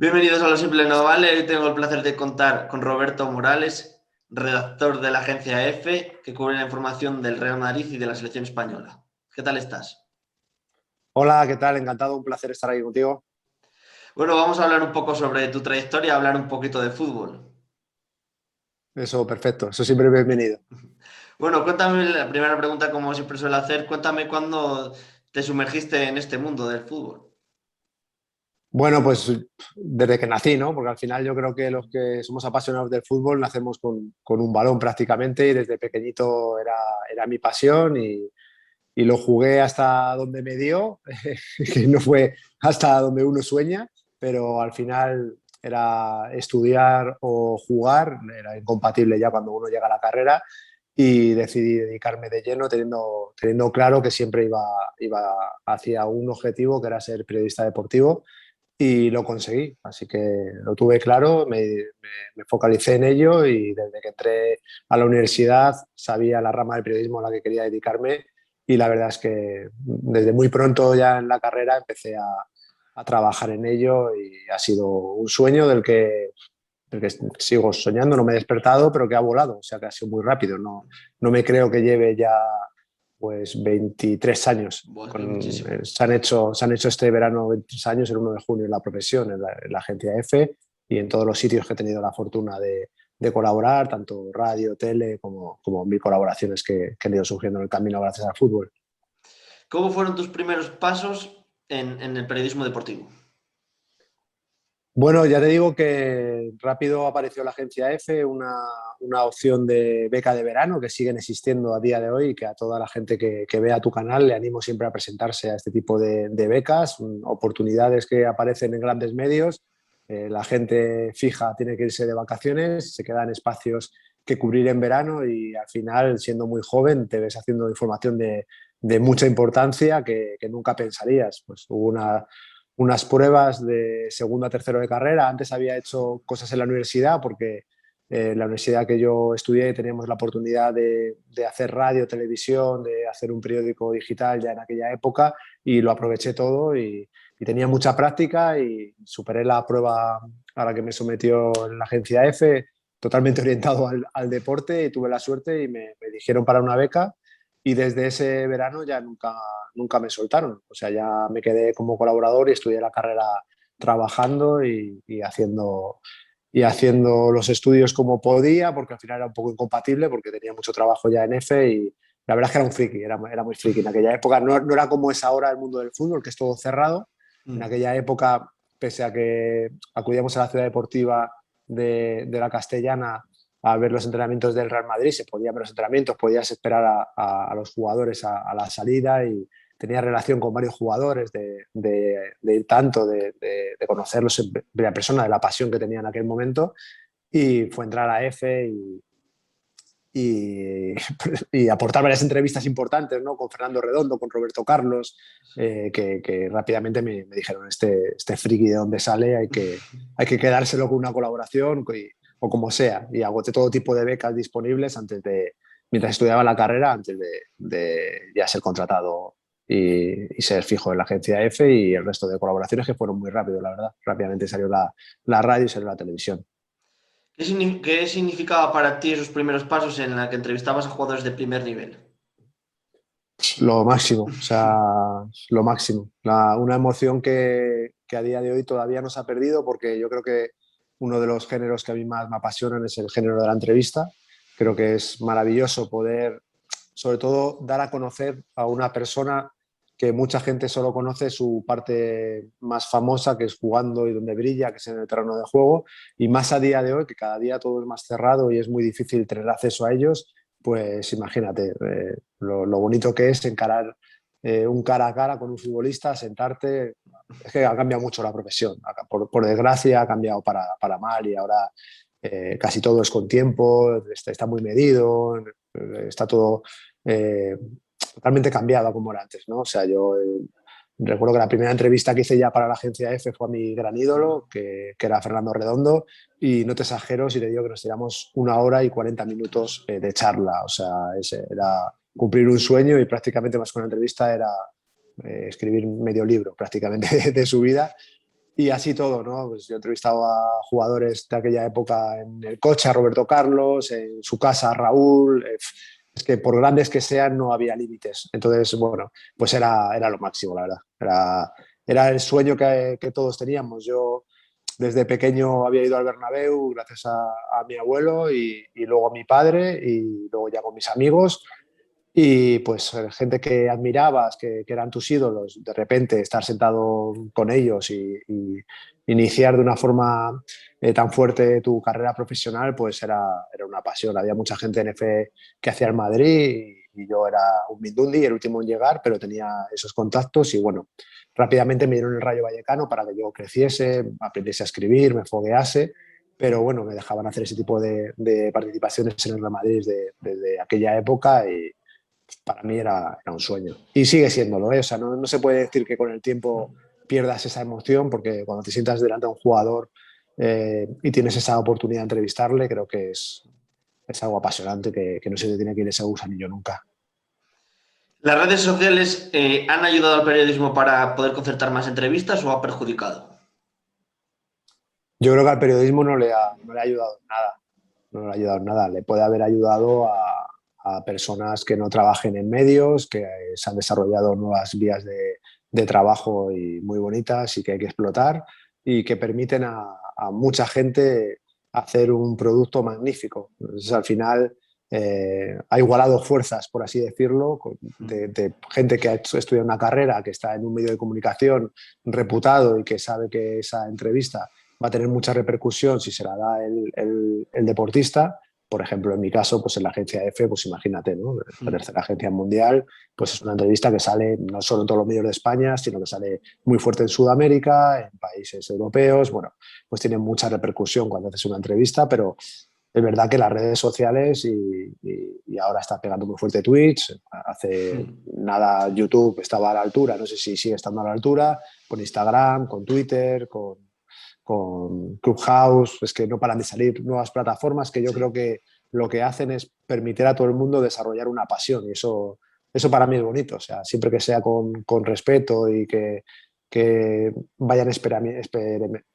Bienvenidos a Lo Simple No Vale. Hoy tengo el placer de contar con Roberto Morales, redactor de la agencia EFE, que cubre la información del Real Madrid y de la selección española. ¿Qué tal estás? Hola, ¿qué tal? Encantado, un placer estar aquí contigo. Bueno, vamos a hablar un poco sobre tu trayectoria, hablar un poquito de fútbol. Eso, perfecto, eso siempre es bienvenido. Bueno, cuéntame la primera pregunta, como siempre suelo hacer, cuéntame cuándo te sumergiste en este mundo del fútbol. Bueno, pues desde que nací, ¿no? Porque al final yo creo que los que somos apasionados del fútbol nacemos con un balón prácticamente y desde pequeñito era mi pasión y lo jugué hasta donde me dio, que no fue hasta donde uno sueña, pero al final era estudiar o jugar, era incompatible ya cuando uno llega a la carrera y decidí dedicarme de lleno teniendo claro que siempre iba hacia un objetivo que era ser periodista deportivo y lo conseguí, así que lo tuve claro, me focalicé en ello y desde que entré a la universidad sabía la rama del periodismo a la que quería dedicarme y la verdad es que desde muy pronto ya en la carrera empecé a trabajar en ello y ha sido un sueño del que sigo soñando, no me he despertado, pero que ha volado, o sea que ha sido muy rápido, no me creo que lleve ya pues 23 años. Buah, es muchísimo. Se han hecho este verano 23 años, el 1 de junio en la profesión, en la agencia EFE y en todos los sitios que he tenido la fortuna de colaborar, tanto radio, tele, como mil colaboraciones que han ido surgiendo en el camino gracias al fútbol. ¿Cómo fueron tus primeros pasos en el periodismo deportivo? Bueno, ya te digo que rápido apareció la agencia EFE, una opción de beca de verano que siguen existiendo a día de hoy y que a toda la gente que vea tu canal le animo siempre a presentarse a este tipo de becas, oportunidades que aparecen en grandes medios. La gente fija tiene que irse de vacaciones, se quedan espacios que cubrir en verano y al final, siendo muy joven, te ves haciendo información de mucha importancia que nunca pensarías. Pues hubo unas pruebas de segundo a tercero de carrera. Antes había hecho cosas en la universidad porque en la universidad que yo estudié teníamos la oportunidad de hacer radio, televisión, de hacer un periódico digital ya en aquella época y lo aproveché todo y tenía mucha práctica y superé la prueba a la que me sometió en la agencia EFE totalmente orientado al deporte y tuve la suerte y me eligieron para una beca y desde ese verano ya nunca me soltaron. O sea, ya me quedé como colaborador y estudié la carrera trabajando y haciendo los estudios como podía, porque al final era un poco incompatible, porque tenía mucho trabajo ya en EFE y la verdad es que era un friki, era muy friki. En aquella época no era como es ahora el mundo del fútbol, que es todo cerrado. En Mm. aquella época, pese a que acudíamos a la ciudad deportiva de la Castellana a ver los entrenamientos del Real Madrid, se podían ver los entrenamientos, podías esperar a los jugadores a la salida y tenía relación con varios jugadores de ir tanto, de conocerlos en primera persona, de la pasión que tenía en aquel momento y fue entrar a EFE y, y aportar varias entrevistas importantes, ¿no? Con Fernando Redondo, con Roberto Carlos, que rápidamente me dijeron, este friki de dónde sale, hay que quedárselo con una colaboración o como sea. Y agoté todo tipo de becas disponibles mientras estudiaba la carrera, antes de ya ser contratado y ser fijo en la agencia EFE y el resto de colaboraciones que fueron muy rápido, la verdad. Rápidamente salió la radio y salió la televisión. ¿Qué significaba para ti esos primeros pasos en la que entrevistabas a jugadores de primer nivel? Lo máximo, o sea, lo máximo. Una emoción que a día de hoy todavía no se ha perdido porque yo creo que uno de los géneros que a mí más me apasionan es el género de la entrevista. Creo que es maravilloso poder, sobre todo, dar a conocer a una persona que mucha gente solo conoce su parte más famosa, que es jugando y donde brilla, que es en el terreno de juego, y más a día de hoy, que cada día todo es más cerrado y es muy difícil tener acceso a ellos, pues imagínate lo bonito que es encarar un cara a cara con un futbolista, sentarte. Es que ha cambiado mucho la profesión. Por desgracia ha cambiado para mal y ahora casi todo es con tiempo, está muy medido, está todo eh, totalmente cambiado a como era antes, ¿no? O sea, yo recuerdo que la primera entrevista que hice ya para la agencia F fue a mi gran ídolo, que era Fernando Redondo, y no te exagero si te digo que nos tiramos 1 hora y 40 minutos de charla. O sea, era cumplir un sueño y prácticamente más que una entrevista era escribir medio libro prácticamente de su vida Y así todo, ¿no? Pues yo he entrevistado a jugadores de aquella época en el coche, a Roberto Carlos, en su casa a Raúl. Es que por grandes que sean no había límites. Entonces, bueno, pues era lo máximo, la verdad. Era el sueño que todos teníamos. Yo desde pequeño había ido al Bernabéu gracias a mi abuelo y luego a mi padre y luego ya con mis amigos. Y pues gente que admirabas, que eran tus ídolos, de repente estar sentado con ellos y iniciar de una forma tan fuerte tu carrera profesional, pues era una pasión. Había mucha gente en F que hacía el Madrid y yo era un Mindundi, el último en llegar, pero tenía esos contactos y bueno, rápidamente me dieron el Rayo Vallecano para que yo creciese, aprendiese a escribir, me foguease, pero bueno, me dejaban hacer ese tipo de participaciones en el Real Madrid desde aquella época y para mí era un sueño. Y sigue siéndolo, ¿eh? O sea, no se puede decir que con el tiempo pierdas esa emoción, porque cuando te sientas delante de un jugador y tienes esa oportunidad de entrevistarle, creo que es algo apasionante que no se te tiene que ir ese gusanillo nunca. ¿Las redes sociales han ayudado al periodismo para poder concertar más entrevistas o ha perjudicado? Yo creo que al periodismo no le ha ayudado en nada. No le ha ayudado en nada. Le puede haber ayudado a personas que no trabajen en medios, que se han desarrollado nuevas vías de trabajo y muy bonitas y que hay que explotar y que permiten a mucha gente hacer un producto magnífico. Entonces, al final ha igualado fuerzas, por así decirlo, de gente que ha estudiado una carrera, que está en un medio de comunicación reputado y que sabe que esa entrevista va a tener mucha repercusión si se la da el deportista. Por ejemplo, en mi caso, pues en la agencia F, pues imagínate, ¿no? La tercera agencia mundial, pues es una entrevista que sale no solo en todos los medios de España, sino que sale muy fuerte en Sudamérica, en países europeos. Bueno, pues tiene mucha repercusión cuando haces una entrevista, pero es verdad que las redes sociales y ahora está pegando muy fuerte Twitch, hace nada YouTube estaba a la altura, no sé si sigue estando a la altura, con Instagram, con Twitter, con Clubhouse, es que no paran de salir nuevas plataformas que yo creo que lo que hacen es permitir a todo el mundo desarrollar una pasión y eso para mí es bonito, o sea, siempre que sea con respeto y que vayan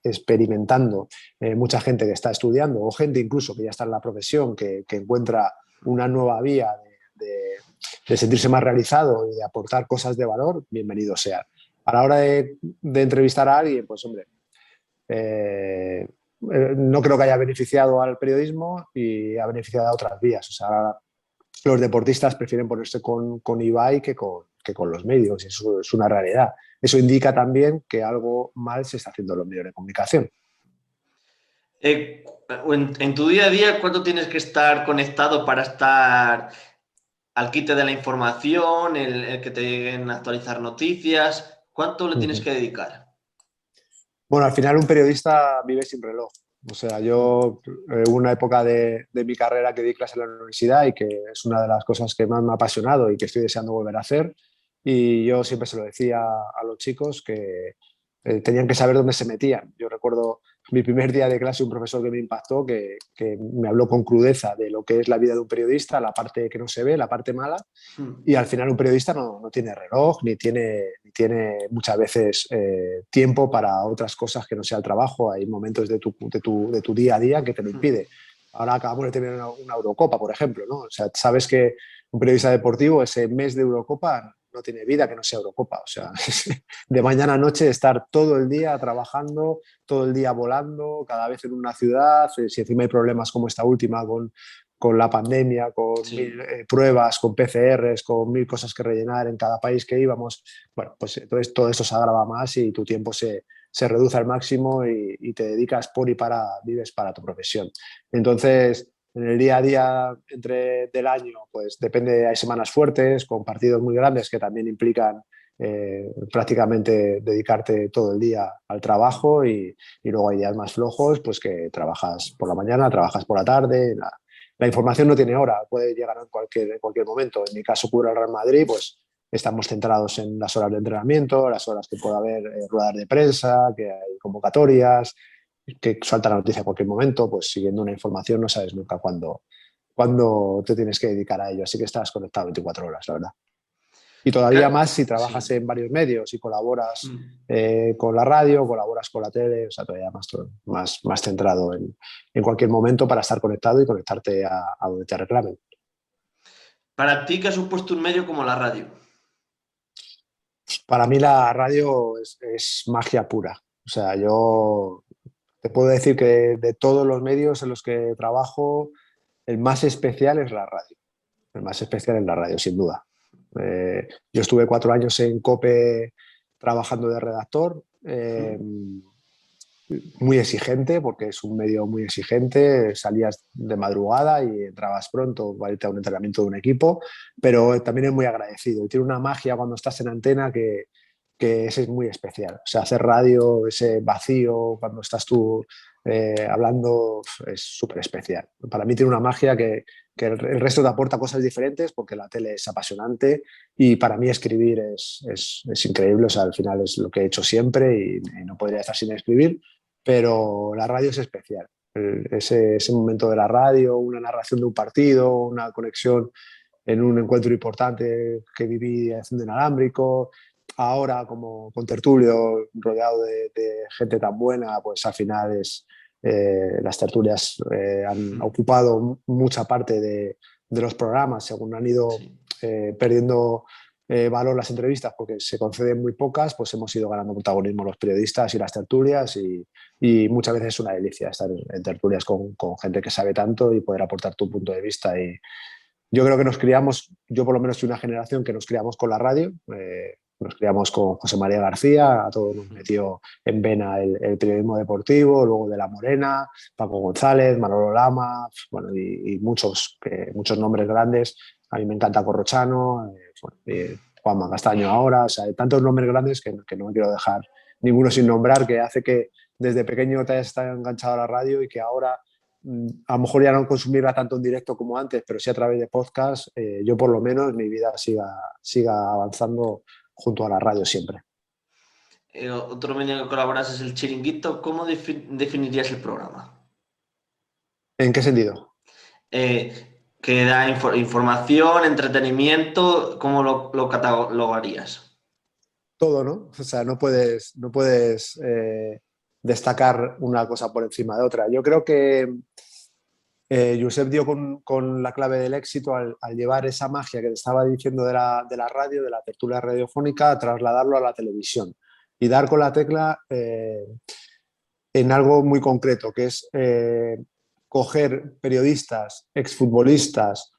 experimentando mucha gente que está estudiando o gente incluso que ya está en la profesión, que encuentra una nueva vía de sentirse más realizado y de aportar cosas de valor, bienvenido sea. A la hora de entrevistar a alguien, pues hombre, no creo que haya beneficiado al periodismo y ha beneficiado a otras vías. O sea, los deportistas prefieren ponerse con Ibai que con los medios, y eso es una realidad. Eso indica también que algo mal se está haciendo en los medios de comunicación. En tu día a día, ¿cuánto tienes que estar conectado para estar al quite de la información, el que te lleguen a actualizar noticias? ¿Cuánto le tienes que dedicar? Bueno, al final un periodista vive sin reloj. O sea, yo hubo una época de mi carrera que di clase en la universidad y que es una de las cosas que más me ha apasionado y que estoy deseando volver a hacer. Y yo siempre se lo decía a los chicos que tenían que saber dónde se metían. Yo recuerdo mi primer día de clase, un profesor que me impactó, que me habló con crudeza de lo que es la vida de un periodista, la parte que no se ve, la parte mala, y al final un periodista no tiene reloj, ni tiene muchas veces tiempo para otras cosas que no sea el trabajo. Hay momentos de tu día a día que te lo impide. Ahora acabamos de terminar una Eurocopa, por ejemplo, ¿no? O sea, sabes que un periodista deportivo, ese mes de Eurocopa, no tiene vida que no sea Eurocopa. O sea, de mañana a noche estar todo el día trabajando, todo el día volando, cada vez en una ciudad. Si encima hay problemas como esta última con la pandemia, con Sí. 1000 pruebas, con PCRs, con 1000 cosas que rellenar en cada país que íbamos, bueno, pues entonces todo esto se agrava más y tu tiempo se reduce al máximo y te dedicas por y para, vives para tu profesión. Entonces, en el día a día del año, pues depende, hay semanas fuertes, con partidos muy grandes que también implican prácticamente dedicarte todo el día al trabajo y luego hay días más flojos, pues que trabajas por la mañana, trabajas por la tarde. La información no tiene hora, puede llegar en cualquier momento. En mi caso, cubro el Real Madrid, pues estamos centrados en las horas de entrenamiento, las horas que pueda haber ruedas de prensa, que hay convocatorias, que salta la noticia a cualquier momento, pues siguiendo una información no sabes nunca cuándo te tienes que dedicar a ello. Así que estás conectado 24 horas, la verdad. Y todavía más si Sí. trabajas en varios medios y colaboras Mm. con la radio, colaboras con la tele, o sea, todavía más centrado en cualquier momento para estar conectado y conectarte a donde te reclamen. Para ti, ¿qué ha supuesto un medio como la radio? Para mí la radio es magia pura. O sea, yo te puedo decir que de todos los medios en los que trabajo, el más especial es la radio. El más especial es la radio, sin duda. Yo estuve 4 años en COPE trabajando de redactor, muy exigente, porque es un medio muy exigente, salías de madrugada y entrabas pronto para irte a un entrenamiento de un equipo, pero también es muy agradecido y tiene una magia cuando estás en antena que ese es muy especial. O sea, hacer radio, ese vacío, cuando estás tú hablando, es súper especial. Para mí tiene una magia que el resto te aporta cosas diferentes porque la tele es apasionante y para mí escribir es increíble. O sea, al final es lo que he hecho siempre y no podría estar sin escribir, pero la radio es especial. Ese momento de la radio, una narración de un partido, una conexión en un encuentro importante que viví haciendo inalámbrico, ahora como con tertulio, rodeado de gente tan buena, pues al final las tertulias han ocupado mucha parte de los programas, según han ido Sí. perdiendo valor las entrevistas porque se conceden muy pocas, pues hemos ido ganando protagonismo los periodistas y las tertulias y muchas veces es una delicia estar en tertulias con gente que sabe tanto y poder aportar tu punto de vista. Y yo creo que nos criamos, yo por lo menos soy una generación que nos criamos con la radio, nos criamos con José María García, a todos nos metió en vena el periodismo deportivo, luego de La Morena, Paco González, Manolo Lama, bueno, y muchos nombres grandes. A mí me encanta Corrochano, Juanma Castaño ahora, o sea, hay tantos nombres grandes que no me quiero dejar ninguno sin nombrar, que hace que desde pequeño te hayas estado enganchado a la radio y que ahora a lo mejor ya no consumirla tanto en directo como antes, pero sí a través de podcast, yo por lo menos mi vida siga avanzando junto a la radio siempre. Otro medio que colaboras es el Chiringuito. ¿Cómo definirías el programa? ¿En qué sentido? Que da información, entretenimiento, ¿cómo lo catalogarías? Todo, ¿no? O sea, no puedes destacar una cosa por encima de otra. Yo creo que Josep dio con la clave del éxito al llevar esa magia que te estaba diciendo de la radio, de la tertulia radiofónica, a trasladarlo a la televisión y dar con la tecla en algo muy concreto, que es coger periodistas, exfutbolistas,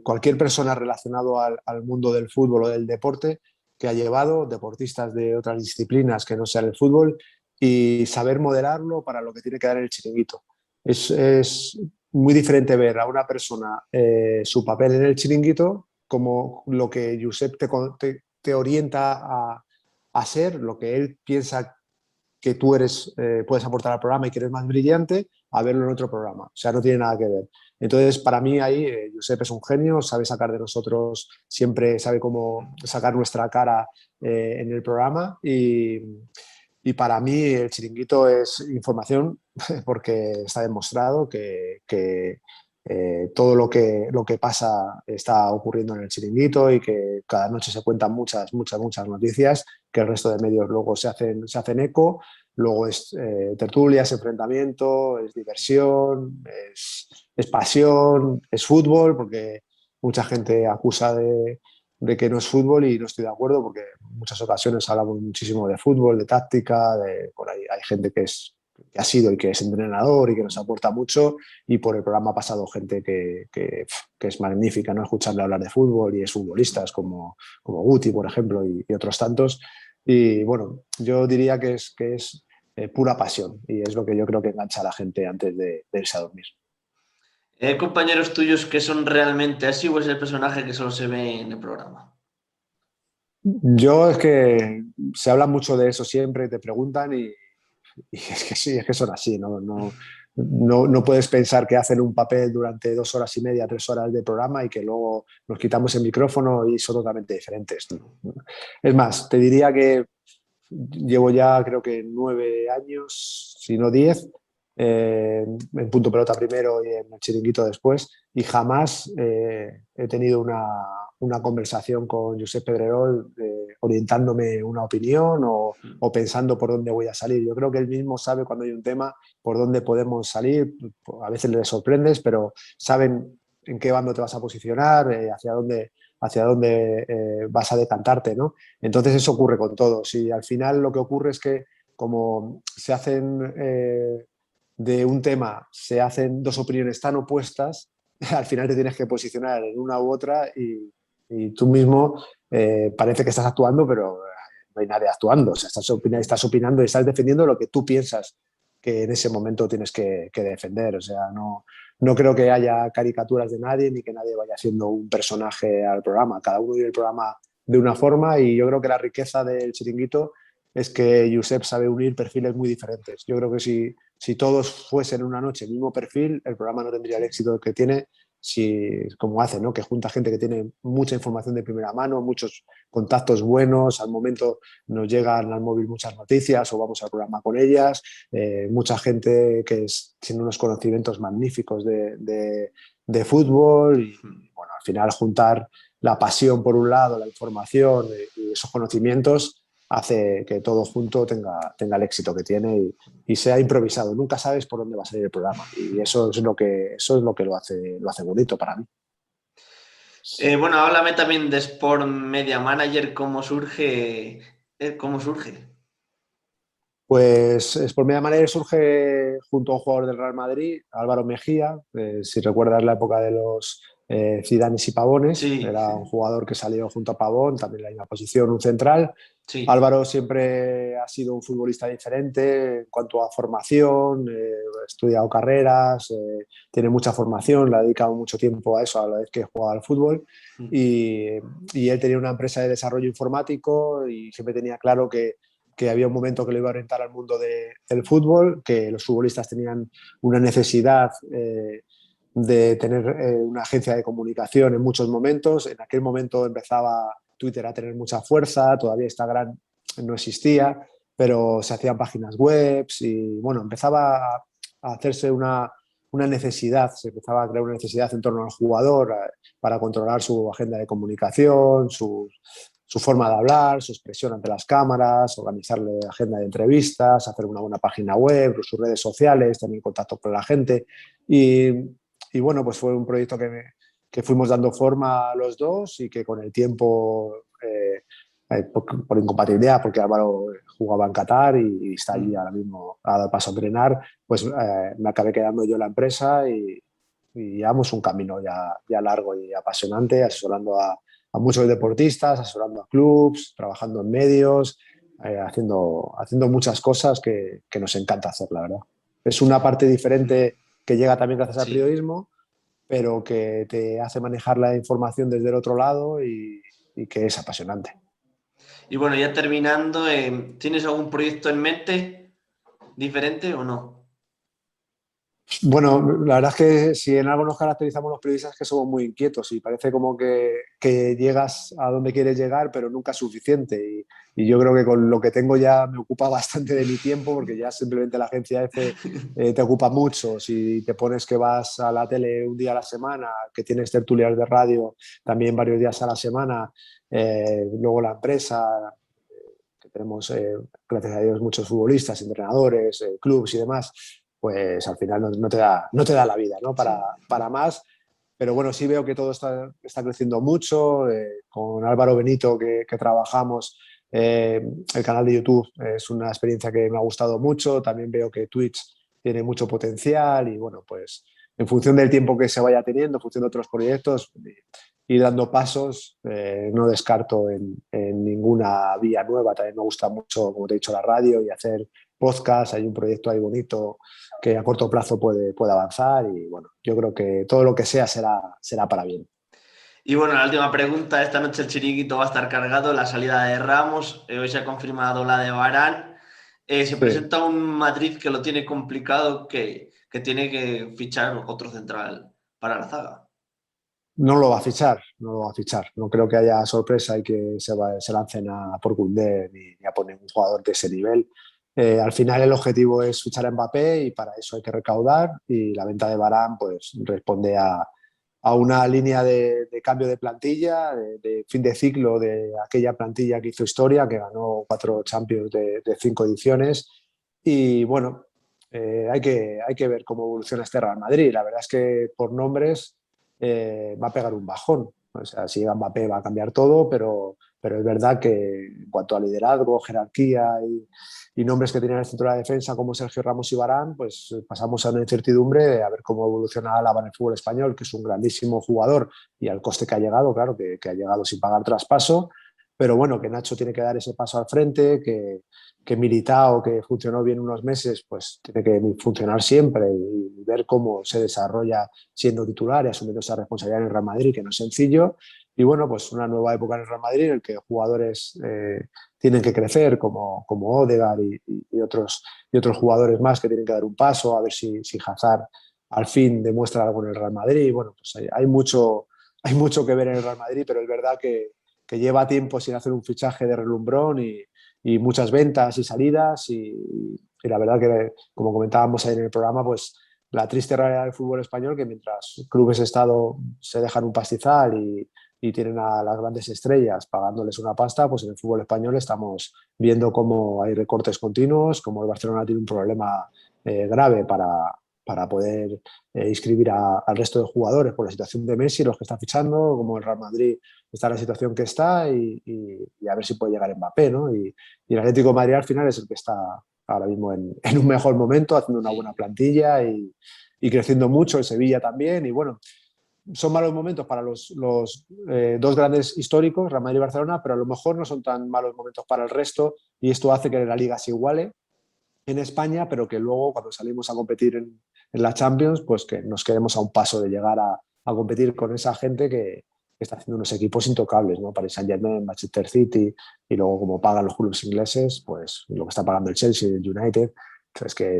cualquier persona relacionado al mundo del fútbol o del deporte que ha llevado, deportistas de otras disciplinas que no sean el fútbol, y saber modelarlo para lo que tiene que dar en el chiringuito. Es muy diferente ver a una persona su papel en el chiringuito como lo que Josep te orienta a ser, lo que él piensa que tú puedes aportar al programa y que eres más brillante, a verlo en otro programa. O sea, no tiene nada que ver. Entonces, para mí ahí, Josep es un genio, sabe sacar de nosotros, siempre sabe cómo sacar nuestra cara en el programa y para mí el chiringuito es información porque está demostrado que todo lo que pasa está ocurriendo en el chiringuito y que cada noche se cuentan muchas noticias que el resto de medios luego se hacen eco. Luego es tertulia, es enfrentamiento, es diversión, es pasión, es fútbol, porque mucha gente acusa de que no es fútbol y no estoy de acuerdo porque en muchas ocasiones hablamos muchísimo de fútbol, de táctica, por ahí hay gente que ha sido y que es entrenador y que nos aporta mucho y por el programa ha pasado gente que es magnífica, ¿no? Escucharle hablar de fútbol y es futbolistas como Guti, por ejemplo, y otros tantos. Y bueno, yo diría que es pura pasión y es lo que yo creo que engancha a la gente antes de irse a dormir. ¿Hay compañeros tuyos que son realmente así o es el personaje que solo se ve en el programa? Yo es que se habla mucho de eso siempre, te preguntan y es que sí, es que son así, no puedes pensar que hacen un papel durante 2 horas y media, 3 horas de programa y que luego nos quitamos el micrófono y son totalmente diferentes. Es más, te diría que llevo ya creo que 9 años, si no 10, en Punto Pelota primero y en el Chiringuito después, y jamás he tenido una conversación con Josep Pedrerol orientándome una opinión o pensando por dónde voy a salir. Yo creo que él mismo sabe cuando hay un tema por dónde podemos salir. A veces le sorprendes, pero saben en qué bando te vas a posicionar, hacia dónde vas a decantarte, ¿no? Entonces eso ocurre con todos y al final lo que ocurre es que como se hacen de un tema, se hacen dos opiniones tan opuestas, al final te tienes que posicionar en una u otra y tú mismo parece que estás actuando, pero no hay nadie actuando. O sea, estás opinando y estás defendiendo lo que tú piensas que en ese momento tienes que defender. O sea, no creo que haya caricaturas de nadie ni que nadie vaya haciendo un personaje al programa. Cada uno vive el programa de una forma y yo creo que la riqueza del Chiringuito es que Josep sabe unir perfiles muy diferentes. Yo creo que si todos fuesen una noche el mismo perfil, el programa no tendría el éxito que tiene, como hace, ¿no? Que junta gente que tiene mucha información de primera mano, muchos contactos buenos, al momento nos llegan al móvil muchas noticias o vamos al programa con ellas, mucha gente que tiene unos conocimientos magníficos de fútbol y, bueno, al final juntar la pasión por un lado, la información y esos conocimientos hace que todo junto tenga el éxito que tiene y sea improvisado. Nunca sabes por dónde va a salir el programa y eso es lo que lo hace bonito para mí. Bueno, háblame también de Sport Media Manager, ¿cómo surge? ¿Cómo surge? Pues Sport Media Manager surge junto a un jugador del Real Madrid, Álvaro Mejía, si recuerdas la época de los Zidanes y Pavones, Sí, era un jugador que salió junto a Pavón, también en la misma posición, un central. sí. Álvaro siempre ha sido un futbolista diferente en cuanto a formación, ha estudiado carreras, tiene mucha formación, le ha dedicado mucho tiempo a eso a la vez que juega al fútbol y, y él tenía una empresa de desarrollo informático y siempre tenía claro que había un momento que lo iba a orientar al mundo del fútbol, que los futbolistas tenían una necesidad de tener una agencia de comunicación en muchos momentos. En aquel momento empezaba Twitter a tener mucha fuerza, todavía Instagram no existía, pero se hacían páginas web y bueno, empezaba a hacerse una necesidad, se empezaba a crear una necesidad en torno al jugador para controlar su agenda de comunicación, su forma de hablar, su expresión ante las cámaras, organizarle agenda de entrevistas, hacer una buena página web, sus redes sociales, tener contacto con la gente. Y bueno, pues fue un proyecto que fuimos dando forma a los dos y que con el tiempo, por incompatibilidad, porque Álvaro jugaba en Qatar y está allí ahora mismo, ha dado paso a entrenar, pues me acabé quedando yo en la empresa y llevamos un camino ya largo y apasionante, asesorando a muchos deportistas, asesorando a clubs, trabajando en medios, haciendo muchas cosas que nos encanta hacer, la verdad. Es una parte diferente que llega también gracias al Sí. periodismo, pero que te hace manejar la información desde el otro lado y que es apasionante. Y bueno, ya terminando, ¿tienes algún proyecto en mente diferente o no? Bueno, la verdad es que si en algo nos caracterizamos los periodistas es que somos muy inquietos y parece como que llegas a donde quieres llegar, pero nunca es suficiente. Y yo creo que con lo que tengo ya me ocupa bastante de mi tiempo, porque ya simplemente la agencia F te ocupa mucho. Si te pones que vas a la tele un día a la semana, que tienes tertulias de radio también varios días a la semana, luego la empresa, que tenemos, gracias a Dios, muchos futbolistas, entrenadores, clubs y demás, pues al final no te da la vida, ¿no? Sí. Para más. Pero bueno, sí veo que todo está creciendo mucho. Con Álvaro Benito, que trabajamos, el canal de YouTube es una experiencia que me ha gustado mucho. También veo que Twitch tiene mucho potencial y bueno, pues en función del tiempo que se vaya teniendo, en función de otros proyectos, ir dando pasos, no descarto en ninguna vía nueva. También me gusta mucho, como te he dicho, la radio y hacer podcast. Hay un proyecto ahí bonito que a corto plazo puede avanzar y bueno, yo creo que todo lo que sea será para bien. Y bueno, la última pregunta. Esta noche el chiringuito va a estar cargado, la salida de Ramos, hoy se ha confirmado la de Varane. Se Sí. presenta un Madrid que lo tiene complicado, que tiene que fichar otro central para la zaga. No lo va a fichar, no lo va a fichar. No creo que haya sorpresa y que se lancen a por Koundé ni a poner un jugador de ese nivel. Al final el objetivo es fichar a Mbappé y para eso hay que recaudar y la venta de Varane pues responde a una línea de cambio de plantilla, de fin de ciclo de aquella plantilla que hizo historia, que ganó 4 Champions de 5 ediciones. Y bueno, hay que ver cómo evoluciona este Real Madrid. La verdad es que por nombres va a pegar un bajón. O sea, si llega Mbappé va a cambiar todo, pero es verdad que en cuanto a liderazgo, jerarquía y nombres que tienen en el centro de la defensa como Sergio Ramos y Varane, pues pasamos a una incertidumbre de a ver cómo evoluciona Álava en el fútbol español, que es un grandísimo jugador y al coste que ha llegado, claro, que ha llegado sin pagar traspaso, pero bueno, que Nacho tiene que dar ese paso al frente, que Militao, que funcionó bien unos meses, pues tiene que funcionar siempre y ver cómo se desarrolla siendo titular y asumiendo esa responsabilidad en el Real Madrid, que no es sencillo. Y bueno, pues una nueva época en el Real Madrid en el que jugadores tienen que crecer, como Odegaard y otros jugadores más que tienen que dar un paso, a ver si Hazard al fin demuestra algo en el Real Madrid. Bueno, pues hay mucho que ver en el Real Madrid, pero es verdad que lleva tiempo sin hacer un fichaje de relumbrón y muchas ventas y salidas y la verdad que, como comentábamos ahí en el programa, pues la triste realidad del fútbol español que mientras clubes de Estado se dejan un pastizal y tienen a las grandes estrellas pagándoles una pasta, pues en el fútbol español estamos viendo cómo hay recortes continuos, cómo el Barcelona tiene un problema grave para poder inscribir al resto de jugadores por la situación de Messi, los que está fichando, como el Real Madrid está en la situación que está y a ver si puede llegar Mbappé, ¿no? Y el Atlético de Madrid al final es el que está ahora mismo en un mejor momento, haciendo una buena Sí. plantilla y creciendo mucho, el Sevilla también, y bueno, son malos momentos para los dos grandes históricos, Real Madrid y Barcelona, pero a lo mejor no son tan malos momentos para el resto y esto hace que la liga se iguale en España, pero que luego cuando salimos a competir en la Champions, pues que nos quedemos a un paso de llegar a competir con esa gente que está haciendo unos equipos intocables, ¿no? Paris Saint-Germain, Manchester City, y luego como pagan los clubes ingleses, pues lo que está pagando el Chelsea, el United, pues que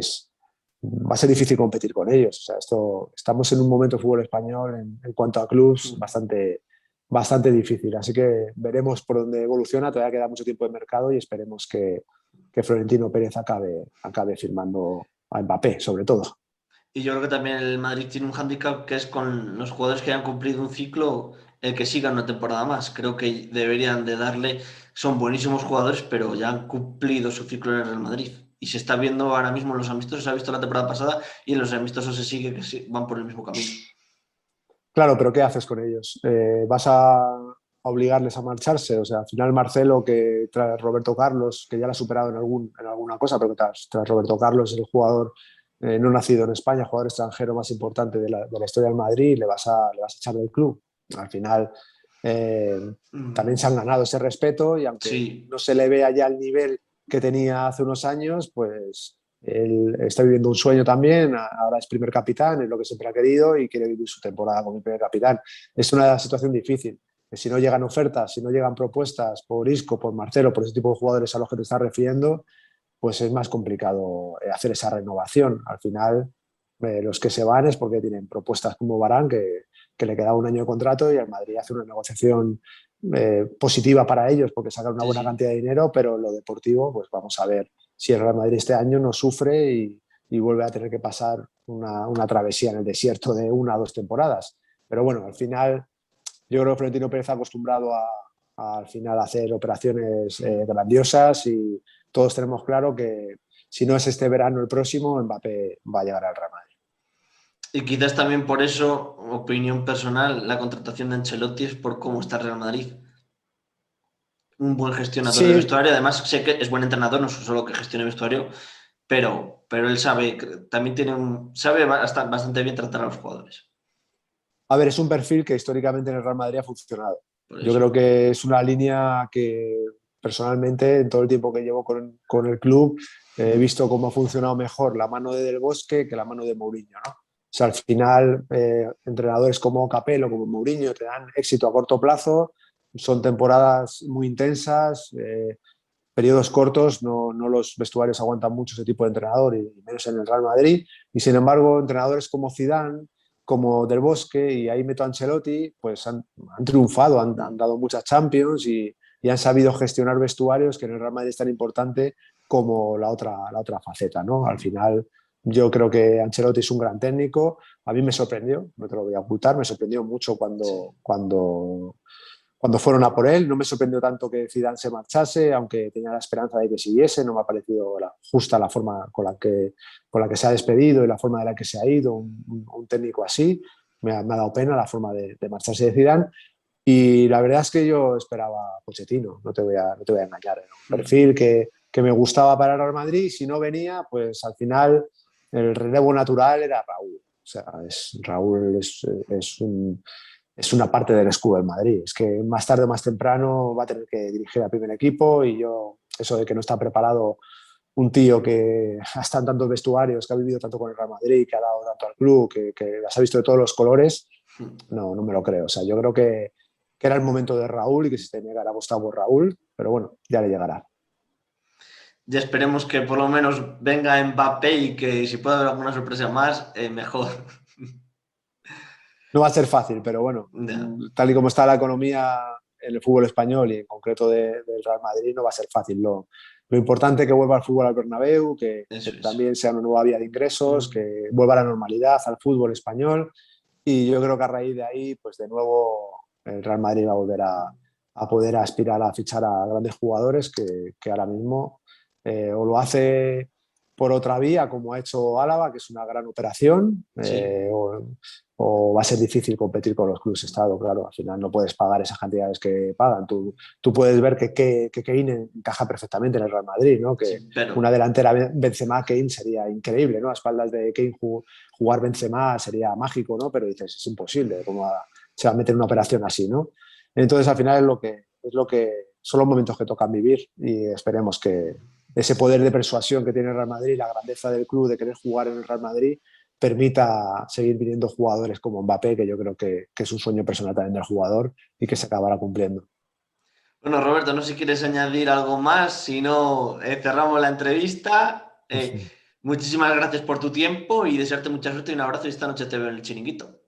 va a ser difícil competir con ellos. O sea, estamos en un momento de fútbol español en cuanto a clubes bastante difícil, así que veremos por dónde evoluciona, todavía queda mucho tiempo de mercado y esperemos que Florentino Pérez acabe firmando a Mbappé, sobre todo. Y yo creo que también el Madrid tiene un hándicap que es con los jugadores que han cumplido un ciclo, el que sigan una temporada más. Creo que deberían de darle, son buenísimos jugadores, pero ya han cumplido su ciclo en el Real Madrid. Y se está viendo ahora mismo en los amistosos, se ha visto la temporada pasada y en los amistosos se sigue que van por el mismo camino. Claro, pero ¿qué haces con ellos? ¿Vas a obligarles a marcharse? O sea, al final Marcelo, que tras Roberto Carlos, que ya lo ha superado en alguna cosa, pero que tras Roberto Carlos es el jugador no nacido en España, jugador extranjero más importante de la historia del Madrid, le vas a echar del club. Al final eh, también se han ganado ese respeto y aunque Sí, no se le vea ya el nivel que tenía hace unos años, pues él está viviendo un sueño también, ahora es primer capitán, es lo que siempre ha querido y quiere vivir su temporada como primer capitán. Es una situación difícil. Si no llegan ofertas, si no llegan propuestas por Isco, por Marcelo, por ese tipo de jugadores a los que te estás refiriendo, pues es más complicado hacer esa renovación. Al final, los que se van es porque tienen propuestas como Varane, que le queda un año de contrato y el Madrid hace una negociación positiva para ellos porque sacan una sí, buena sí. cantidad de dinero, pero lo deportivo, pues vamos a ver si el Real Madrid este año no sufre y vuelve a tener que pasar una travesía en el desierto de 1 o 2 temporadas. Pero bueno, al final yo creo que Florentino Pérez ha acostumbrado al final a hacer operaciones grandiosas y todos tenemos claro que si no es este verano el próximo, Mbappé va a llegar al Real Madrid. Y quizás también por eso, opinión personal, la contratación de Ancelotti es por cómo está el Real Madrid. Un buen gestionador de Sí, vestuario. Además, sé que es buen entrenador, no solo que gestione vestuario, pero él sabe, también sabe bastante bien tratar a los jugadores. a ver, es un perfil que históricamente en el Real Madrid ha funcionado. Por Yo eso. creo que es una línea que personalmente en todo el tiempo que llevo con el club he visto cómo ha funcionado mejor la mano de Del Bosque que la mano de Mourinho, ¿no? O sea, al final, entrenadores como Capello, como Mourinho, te dan éxito a corto plazo, son temporadas muy intensas, periodos cortos, no los vestuarios aguantan mucho ese tipo de entrenador y menos en el Real Madrid. Y sin embargo, entrenadores como Zidane, como Del Bosque y ahí meto a Ancelotti, pues han triunfado, han dado muchas Champions y han sabido gestionar vestuarios que en el Real Madrid es tan importante como la otra faceta, ¿no? Al final, Yo creo que Ancelotti es un gran técnico. A mí me sorprendió, no te lo voy a ocultar, me sorprendió mucho Sí. cuando fueron a por él. No me sorprendió tanto que Zidane se marchase, aunque tenía la esperanza de que siguiese. No me ha parecido justa la forma con la que se ha despedido y la forma de la que se ha ido un técnico así. Me ha dado pena la forma de marcharse de Zidane. Y la verdad es que yo esperaba a Pochettino, no te voy a engañar. Era un perfil que me gustaba para el Real Madrid. Si no venía, pues al final el relevo natural era Raúl. O sea, Raúl es una parte del escudo del Madrid. Es que más tarde o más temprano va a tener que dirigir al primer equipo y yo, eso de que no está preparado un tío que ha estado en tantos vestuarios, que ha vivido tanto con el Real Madrid, que ha dado tanto al club, que las ha visto de todos los colores, no me lo creo. O sea, yo creo que era el momento de Raúl y que se tenía que haber apostado por Raúl, pero bueno, ya le llegará. Ya esperemos que por lo menos venga Mbappé y que si puede haber alguna sorpresa más, mejor. No va a ser fácil, pero bueno, Ya, tal y como está la economía en el fútbol español y en concreto del Real Madrid, no va a ser fácil. Lo importante es que vuelva al fútbol al Bernabéu, que eso es. también sea una nueva vía de ingresos, Mm. que vuelva la normalidad al fútbol español. Y yo creo que a raíz de ahí, pues de nuevo el Real Madrid va a volver a poder aspirar a fichar a grandes jugadores que ahora mismo o lo hace por otra vía, como ha hecho Álava, que es una gran operación, Sí, o va a ser difícil competir con los clubes Estado, claro, al final no puedes pagar esas cantidades que pagan. Tú puedes ver que Kane encaja perfectamente en el Real Madrid, ¿no? Que sí, pero una delantera Benzema-Kane sería increíble, ¿no? A espaldas de Kane jugar Benzema sería mágico, ¿no? Pero dices, es imposible, se va a meter una operación así, ¿no? Entonces al final es lo que son los momentos que tocan vivir y esperemos que ese poder de persuasión que tiene el Real Madrid, la grandeza del club de querer jugar en el Real Madrid, permita seguir viniendo jugadores como Mbappé, que yo creo que es un sueño personal también del jugador y que se acabará cumpliendo. bueno, Roberto, no sé si quieres añadir algo más, si no, cerramos la entrevista. Muchísimas gracias por tu tiempo y desearte mucha suerte y un abrazo y esta noche te veo en el chiringuito.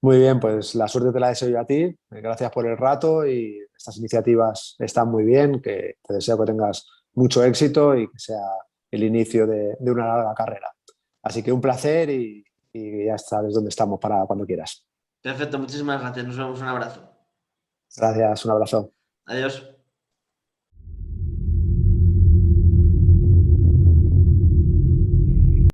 Muy bien, pues la suerte te la deseo yo a ti. Gracias por el rato y estas iniciativas están muy bien, que te deseo que tengas mucho éxito y que sea el inicio de una larga carrera. Así que un placer y ya sabes dónde estamos para cuando quieras. Perfecto, muchísimas gracias. Nos vemos, un abrazo. Gracias, un abrazo. Adiós.